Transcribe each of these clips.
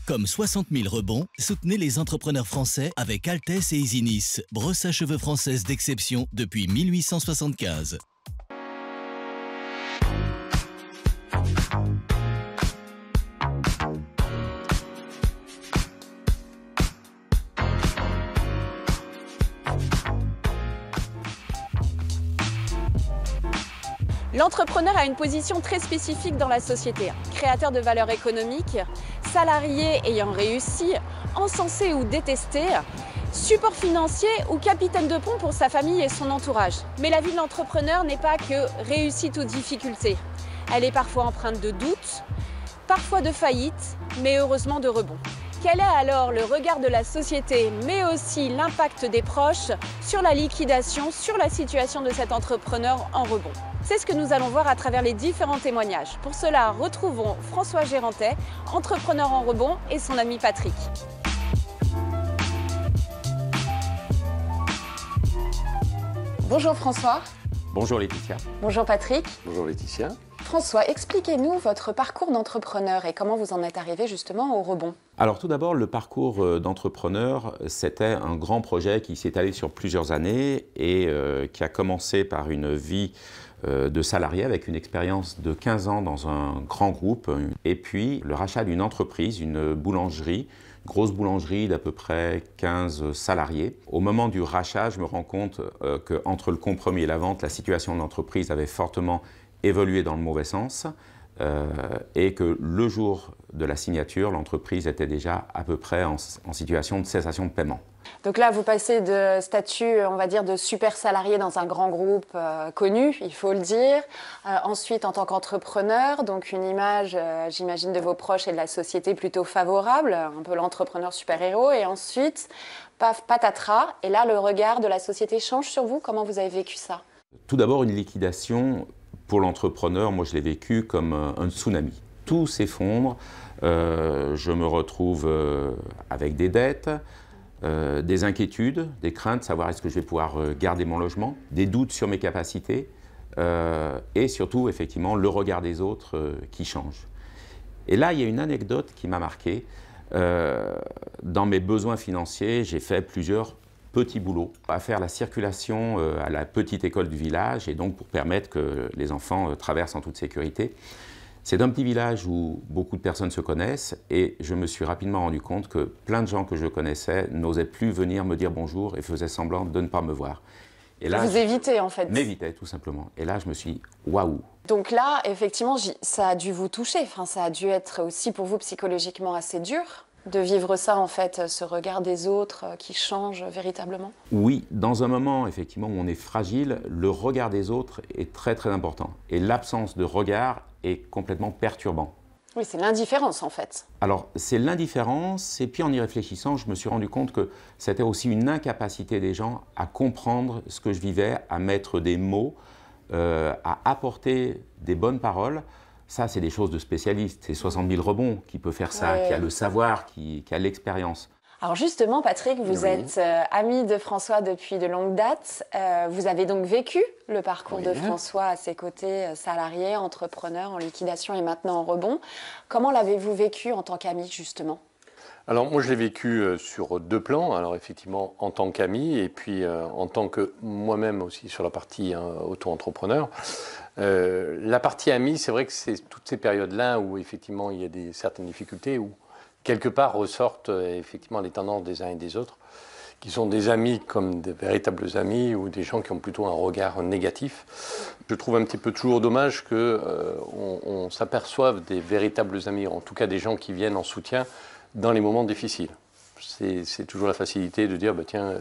Comme 60 000 rebonds, soutenez les entrepreneurs français avec Altesse et Isinis, brosse à cheveux française d'exception depuis 1875. L'entrepreneur a une position très spécifique dans la société. Créateur de valeur économique, salarié ayant réussi, encensé ou détesté, support financier ou capitaine de pont pour sa famille et son entourage. Mais la vie de l'entrepreneur n'est pas que réussite ou difficulté. Elle est parfois empreinte de doutes, parfois de faillite, mais heureusement de rebond. Quel est alors le regard de la société, mais aussi l'impact des proches sur la liquidation, sur la situation de cet entrepreneur en rebond? C'est ce que nous allons voir à travers les différents témoignages. Pour cela, retrouvons François Gérantais, entrepreneur en rebond, et son ami Patrick. Bonjour François. Bonjour Laetitia. Bonjour Patrick. Bonjour Laetitia. François, expliquez-nous votre parcours d'entrepreneur et comment vous en êtes arrivé justement au rebond. Alors tout d'abord, le parcours d'entrepreneur, c'était un grand projet qui s'est étalé sur plusieurs années et qui a commencé par une vie de salarié avec une expérience de 15 ans dans un grand groupe et puis le rachat d'une entreprise, une boulangerie, grosse boulangerie d'à peu près 15 salariés. Au moment du rachat, je me rends compte qu'entre le compromis et la vente, la situation de l'entreprise avait fortement évolué dans le mauvais sens et que le jour de la signature, l'entreprise était déjà à peu près en situation de cessation de paiement. Donc là, vous passez de statut, on va dire, de super salarié dans un grand groupe connu, il faut le dire. Ensuite, en tant qu'entrepreneur, donc une image, j'imagine, de vos proches et de la société plutôt favorable, un peu l'entrepreneur super-héros. Et ensuite, paf, patatras, et là, le regard de la société change sur vous. Comment vous avez vécu ça? Tout d'abord, une liquidation, pour l'entrepreneur, moi je l'ai vécu comme un tsunami. Tout s'effondre, je me retrouve avec des dettes, des inquiétudes, des craintes, savoir est-ce que je vais pouvoir garder mon logement, des doutes sur mes capacités et surtout effectivement le regard des autres qui change. Et là il y a une anecdote qui m'a marqué. Dans mes besoins financiers, j'ai fait plusieurs petits boulots à faire la circulation à la petite école du village et donc pour permettre que les enfants traversent en toute sécurité. C'est un petit village où beaucoup de personnes se connaissent et je me suis rapidement rendu compte que plein de gens que je connaissais n'osaient plus venir me dire bonjour et faisaient semblant de ne pas me voir. Et là, vous évitez en fait. M'évitaient tout simplement. Et là, je me suis dit waouh. Donc là, effectivement, ça a dû vous toucher. Enfin, ça a dû être aussi pour vous psychologiquement assez dur de vivre ça en fait, ce regard des autres qui change véritablement. Oui, dans un moment effectivement où on est fragile, le regard des autres est très très important. Et l'absence de regard est complètement perturbant. Oui, c'est l'indifférence en fait. Alors c'est l'indifférence et puis en y réfléchissant, je me suis rendu compte que c'était aussi une incapacité des gens à comprendre ce que je vivais, à mettre des mots, à apporter des bonnes paroles. Ça, c'est des choses de spécialistes. C'est 60 000 rebonds qui peut faire ça, qui a le savoir, qui a l'expérience. Alors justement, Patrick, vous êtes ami de François depuis de longues dates. Vous avez donc vécu le parcours de François à ses côtés, salarié, entrepreneur, en liquidation et maintenant en rebond. Comment l'avez-vous vécu en tant qu'ami, justement ? Alors moi, je l'ai vécu sur deux plans. Alors effectivement, en tant qu'ami et puis en tant que moi-même aussi sur la partie auto-entrepreneur. La partie amie, c'est vrai que c'est toutes ces périodes-là où effectivement il y a certaines difficultés, où quelque part ressortent effectivement les tendances des uns et des autres, qui sont des amis comme des véritables amis ou des gens qui ont plutôt un regard négatif. Je trouve un petit peu toujours dommage qu'on s'aperçoive des véritables amis, en tout cas des gens qui viennent en soutien dans les moments difficiles. C'est toujours la facilité de dire bah, tiens,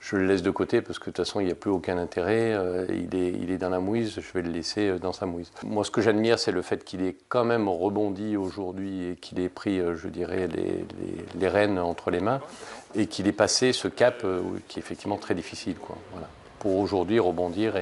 je le laisse de côté parce que de toute façon il n'y a plus aucun intérêt, il est dans la mouise, je vais le laisser dans sa mouise. Moi ce que j'admire c'est le fait qu'il ait quand même rebondi aujourd'hui et qu'il ait pris, je dirais, les rênes entre les mains et qu'il ait passé ce cap qui est effectivement très difficile, quoi. Voilà. Pour aujourd'hui rebondir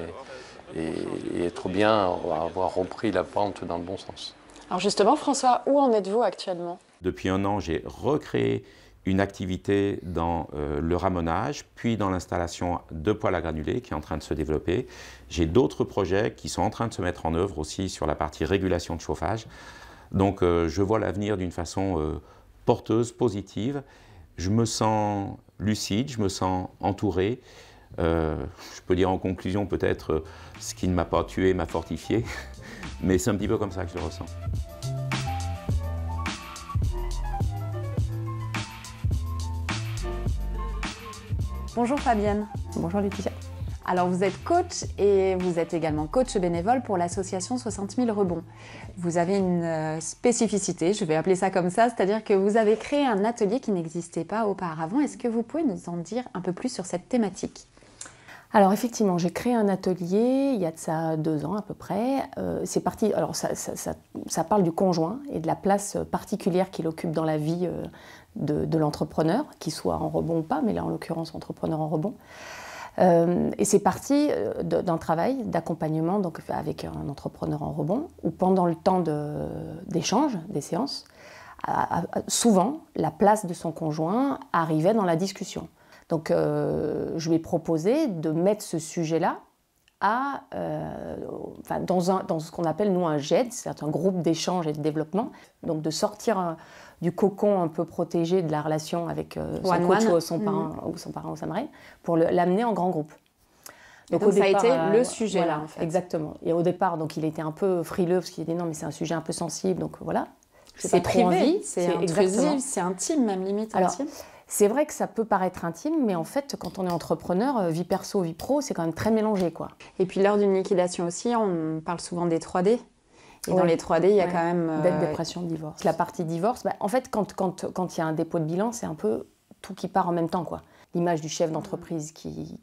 et être bien, avoir repris la pente dans le bon sens. Alors justement François, où en êtes-vous actuellement ? Depuis un an, j'ai recréé une activité dans le ramonage, puis dans l'installation de poêles à granulés qui est en train de se développer. J'ai d'autres projets qui sont en train de se mettre en œuvre aussi sur la partie régulation de chauffage. Donc je vois l'avenir d'une façon porteuse, positive. Je me sens lucide, je me sens entouré. Je peux dire en conclusion peut-être ce qui ne m'a pas tué m'a fortifié, mais c'est un petit peu comme ça que je le ressens. Bonjour Fabienne. Bonjour Laetitia. Alors vous êtes coach et vous êtes également coach bénévole pour l'association 60 000 rebonds. Vous avez une spécificité, je vais appeler ça comme ça, c'est-à-dire que vous avez créé un atelier qui n'existait pas auparavant. Est-ce que vous pouvez nous en dire un peu plus sur cette thématique ? Alors effectivement, j'ai créé un atelier il y a de ça 2 ans à peu près. C'est parti. Alors ça parle du conjoint et de la place particulière qu'il occupe dans la vie de l'entrepreneur, qu'il soit en rebond ou pas, mais là en l'occurrence entrepreneur en rebond. Et c'est parti d'un travail d'accompagnement donc avec un entrepreneur en rebond où pendant le temps d'échange, des séances, souvent la place de son conjoint arrivait dans la discussion. Donc je lui ai proposé de mettre ce sujet-là dans ce qu'on appelle nous un GED, c'est un groupe d'échange et de développement, donc de sortir du cocon un peu protégé de la relation avec son coach ou son parent ou sa marraine, pour l'amener en grand groupe. Donc ça départ, a été le sujet voilà, là en fait. Exactement. Et au départ, donc il était un peu frileux parce qu'il a dit non mais c'est un sujet un peu sensible, donc voilà. C'est privé, c'est intrusif, c'est intime, même limite intime. C'est vrai que ça peut paraître intime, mais en fait, quand on est entrepreneur, vie perso, vie pro, c'est quand même très mélangé, quoi. Et puis lors d'une liquidation aussi, on parle souvent des 3D. Et dans les 3D, il y a quand même... Dette, dépression, divorce. La partie divorce, en fait, quand il y a un dépôt de bilan, c'est un peu tout qui part en même temps, quoi. L'image du chef d'entreprise qui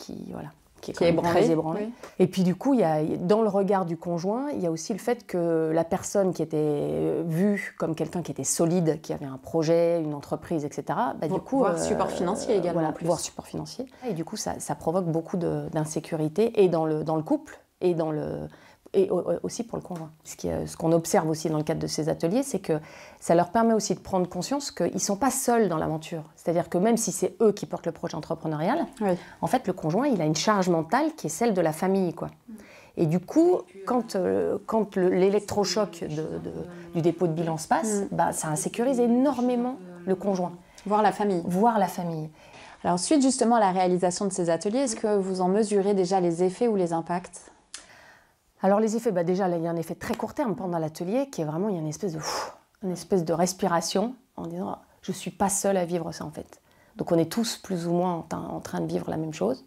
est très ébranlée. Oui. Et puis du coup, dans le regard du conjoint, il y a aussi le fait que la personne qui était vue comme quelqu'un qui était solide, qui avait un projet, une entreprise, etc., voire support financier également. Voilà, voire support financier. Et du coup, ça provoque beaucoup d'insécurité et dans le couple et aussi pour le conjoint. Ce qu'on observe aussi dans le cadre de ces ateliers, c'est que ça leur permet aussi de prendre conscience qu'ils ne sont pas seuls dans l'aventure. C'est-à-dire que même si c'est eux qui portent le projet entrepreneurial, oui. En fait, le conjoint, il a une charge mentale qui est celle de la famille, quoi. Et du coup, quand l'électrochoc du dépôt de bilan se passe, ça insécurise énormément le conjoint. Voire la famille. Voire la famille. Alors, suite justement à la réalisation de ces ateliers, est-ce que vous en mesurez déjà les effets ou les impacts ? Alors les effets, déjà il y a un effet très court terme pendant l'atelier qui est vraiment, il y a une espèce de respiration en disant je ne suis pas seule à vivre ça en fait. Donc on est tous plus ou moins en train de vivre la même chose.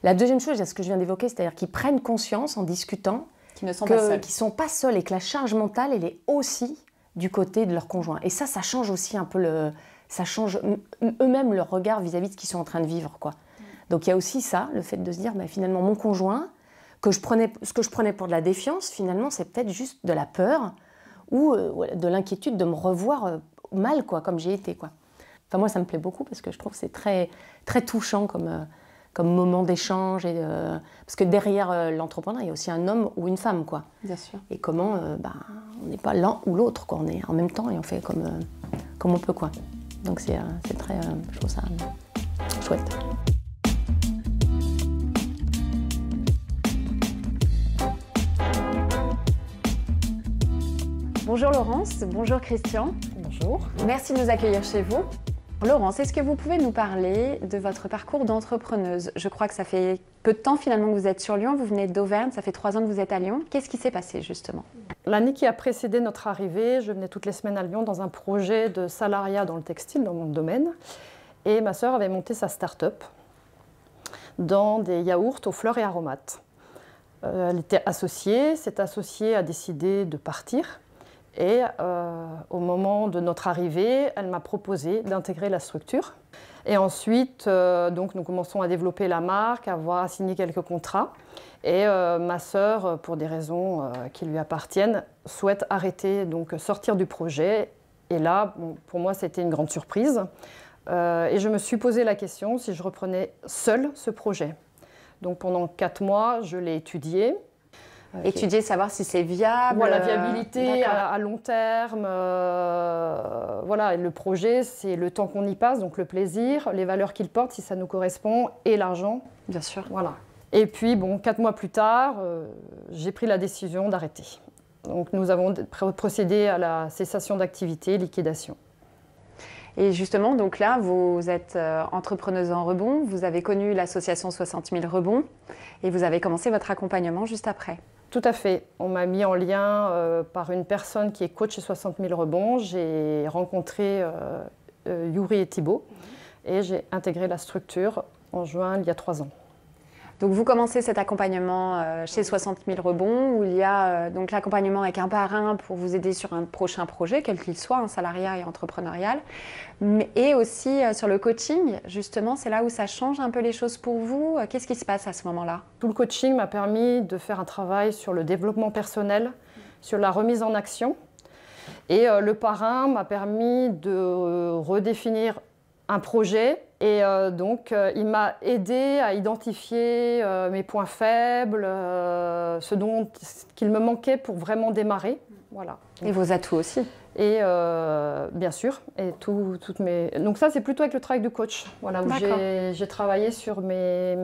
La deuxième chose, c'est ce que je viens d'évoquer, c'est-à-dire qu'ils prennent conscience en discutant qu'ils ne sont pas seuls et que la charge mentale elle est aussi du côté de leur conjoint. Et ça change aussi un peu ça change eux-mêmes leur regard vis-à-vis de ce qu'ils sont en train de vivre, quoi. Donc il y a aussi ça, le fait de se dire finalement mon conjoint, ce que je prenais pour de la défiance, finalement, c'est peut-être juste de la peur ou de l'inquiétude de me revoir mal, quoi, comme j'ai été, quoi. Enfin, moi, ça me plaît beaucoup parce que je trouve que c'est très, très touchant comme moment d'échange. Parce que derrière l'entrepreneur, il y a aussi un homme ou une femme, quoi. Bien sûr. Et comment on n'est pas l'un ou l'autre, quoi. On est en même temps et on fait comme on peut, quoi. Donc, c'est très... je trouve ça chouette. Bonjour Laurence, bonjour Christian. Bonjour. Merci de nous accueillir chez vous. Laurence, est-ce que vous pouvez nous parler de votre parcours d'entrepreneuse ? Je crois que ça fait peu de temps finalement que vous êtes sur Lyon, vous venez d'Auvergne, ça fait 3 ans que vous êtes à Lyon. Qu'est-ce qui s'est passé justement ? L'année qui a précédé notre arrivée, je venais toutes les semaines à Lyon dans un projet de salariat dans le textile, dans mon domaine. Et ma sœur avait monté sa start-up dans des yaourts aux fleurs et aromates. Elle était associée, cette associée a décidé de partir. Et au moment de notre arrivée, elle m'a proposé d'intégrer la structure. Et ensuite, donc, nous commençons à développer la marque, à signer quelques contrats. Et ma sœur, pour des raisons qui lui appartiennent, souhaite arrêter, donc sortir du projet. Et là, pour moi, c'était une grande surprise. Et je me suis posé la question si je reprenais seule ce projet. Donc pendant 4 mois, je l'ai étudié. Étudier, savoir si c'est viable. Voilà, viabilité à long terme. Voilà, et le projet, c'est le temps qu'on y passe, donc le plaisir, les valeurs qu'il porte, si ça nous correspond, et l'argent. Bien sûr. Voilà. Et puis, 4 mois plus tard, j'ai pris la décision d'arrêter. Donc, nous avons procédé à la cessation d'activité, liquidation. Et justement, donc là, vous êtes entrepreneuse en rebond, vous avez connu l'association 60 000 rebonds et vous avez commencé votre accompagnement juste après. Tout à fait. On m'a mis en lien par une personne qui est coach chez 60 000 rebonds. J'ai rencontré Yuri et Thibaut et j'ai intégré la structure en juin il y a 3 ans. Donc vous commencez cet accompagnement chez 60 000 rebonds où il y a donc l'accompagnement avec un parrain pour vous aider sur un prochain projet, quel qu'il soit, salariat et entrepreneurial, et aussi sur le coaching. Justement, c'est là où ça change un peu les choses pour vous. Qu'est-ce qui se passe à ce moment-là? Tout le coaching m'a permis de faire un travail sur le développement personnel, sur la remise en action. Et le parrain m'a permis de redéfinir un projet. Et donc, il m'a aidé à identifier mes points faibles, ce qu'il me manquait pour vraiment démarrer. Voilà. Et vos atouts aussi. Et bien sûr. Et toutes mes... Donc ça, c'est plutôt avec le travail de coach, voilà, où j'ai travaillé sur mes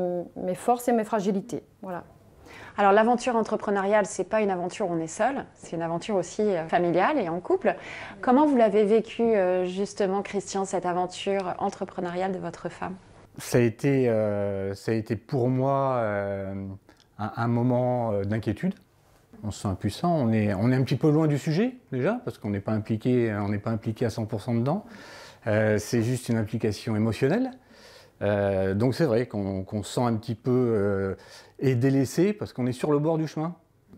forces et mes fragilités. Voilà. Alors l'aventure entrepreneuriale, c'est pas une aventure où on est seul, c'est une aventure aussi familiale et en couple. Comment vous l'avez vécu justement, Christian, cette aventure entrepreneuriale de votre femme? Ça a été pour moi un moment d'inquiétude. On se sent impuissant, on est un petit peu loin du sujet déjà, parce qu'on n'est pas impliqué à 100% dedans. C'est juste une implication émotionnelle. Donc c'est vrai qu'on se sent un petit peu et délaissé parce qu'on est sur le bord du chemin.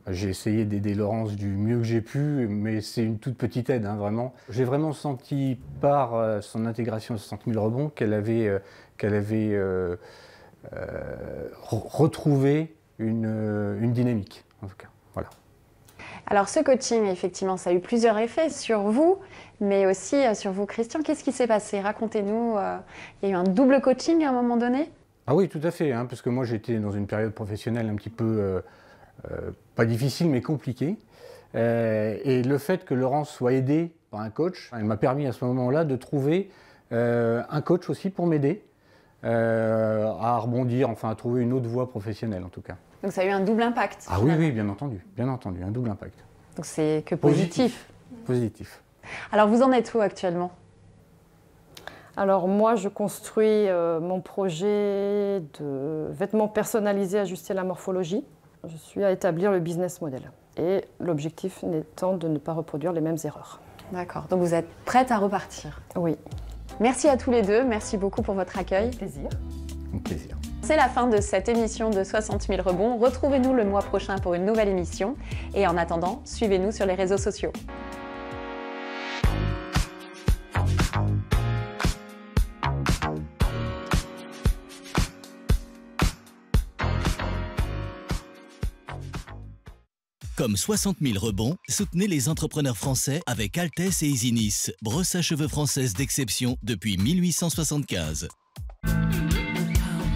J'ai essayé d'aider Laurence du mieux que j'ai pu, mais c'est une toute petite aide, vraiment. J'ai vraiment senti par son intégration à 60 000 rebonds qu'elle avait retrouvé une dynamique, en tout cas. Voilà. Alors ce coaching, effectivement, ça a eu plusieurs effets sur vous, mais aussi sur vous, Christian. Qu'est-ce qui s'est passé? Racontez-nous. Il y a eu un double coaching à un moment donné? Ah oui, tout à fait, parce que moi j'étais dans une période professionnelle un petit peu, pas difficile, mais compliquée. Et le fait que Laurence soit aidée par un coach, elle m'a permis à ce moment-là de trouver un coach aussi pour m'aider à rebondir, à trouver une autre voie professionnelle en tout cas. Donc ça a eu un double impact. Ah oui, oui, bien entendu, un double impact. Donc c'est que positif. Positif. Alors vous en êtes où actuellement? Alors moi, je construis mon projet de vêtements personnalisés ajustés à la morphologie. Je suis à établir le business model. Et l'objectif n'étant de ne pas reproduire les mêmes erreurs. D'accord, donc vous êtes prête à repartir? Oui. Merci à tous les deux, merci beaucoup pour votre accueil. Avec plaisir. Avec plaisir. C'est la fin de cette émission de 60 000 rebonds. Retrouvez-nous le mois prochain pour une nouvelle émission. Et en attendant, suivez-nous sur les réseaux sociaux. Comme 60 000 rebonds, soutenez les entrepreneurs français avec Altesse et Easynice, brosse à cheveux française d'exception depuis 1875.